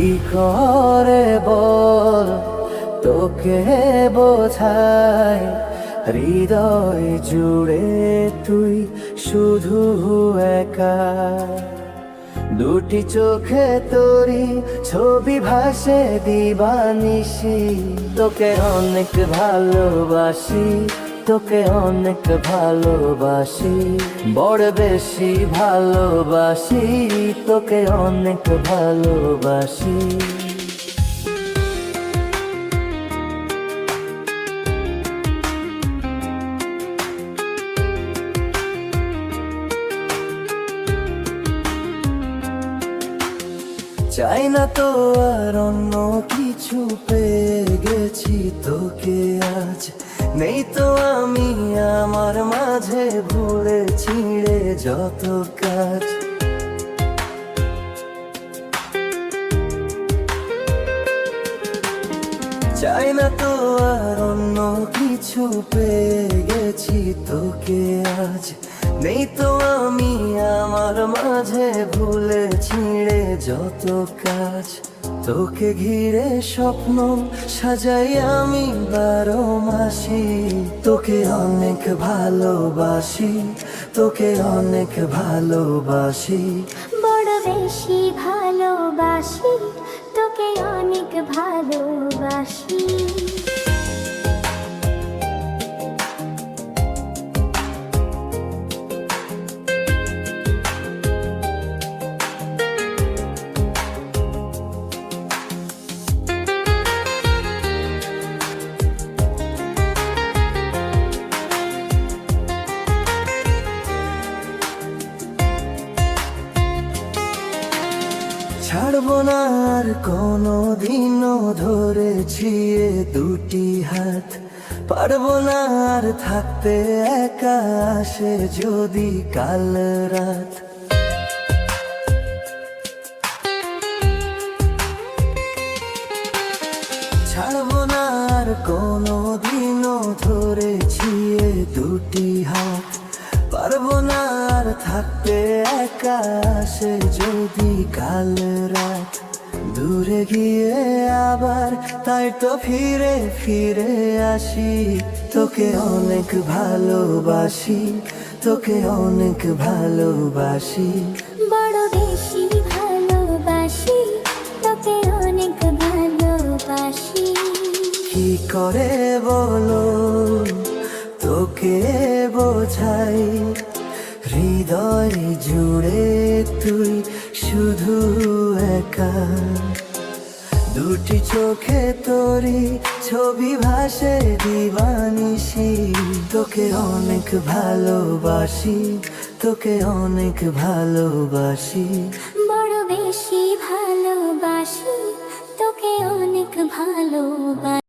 কি করে বল তোকে বোঝাই, হৃদয় জুড়ে তুই শুধু একা। দুটি চোখে তোরি ছবি ভাসে দিবানিশি, তোকে অনেক ভালোবাসি, তোকে অনেক ভালোবাসি, বড় বেশি ভালোবাসি, তোকে অনেক ভালোবাসি। চাই না তো আর অন্য কিছু, পেয়ে গেছি তোকে আজ। নেই তো আমি আমার মাঝে ভুলে ছিঁড়ে যত কাজ। চাই না তো আর অন্য কিছু, পেয়ে গেছি তোকে আজ। নেই তো আমি আমার মাঝে ভুলে ছিঁড়ে যত কাজ। তোকে ঘিরে স্বপ্ন সাজাই আমি 12 মাসি, তোকে অনেক ভালোবাসি, তোকে অনেক ভালোবাসি, বড় বেশি ভালোবাসি, তোকে অনেক ভালোবাসি। ছাড়বো না আর কোনো দিনও ধরেছি এ দুটি হাত। পারবো না আর থাকতে একা, আসে যদি কাল রাত। ছাড়বো না আর কোনো দিনও ধরেছি এ দুটি হাত। পারবো না আর থাকতে একা, আসে যদি কাল রাত। দূরে গিয়ে আবার তাই তো ফিরে ফিরে আসি, তোকে অনেক ভালোবাসি, তোকে অনেক ভালোবাসি, বড় বেশি ভালোবাসি, তোকে অনেক ভালোবাসি। কি করে বলো তোকে বোঝাই, হৃদয় জুড়ে তুই শুধু একা। দুটি চোখে তোরি ছবি ভাসে দিবানিশি, তোকে অনেক ভালোবাসি, তোকে অনেক ভালোবাসি, বড় বেশি ভালোবাসি, তোকে অনেক ভালোবাসি।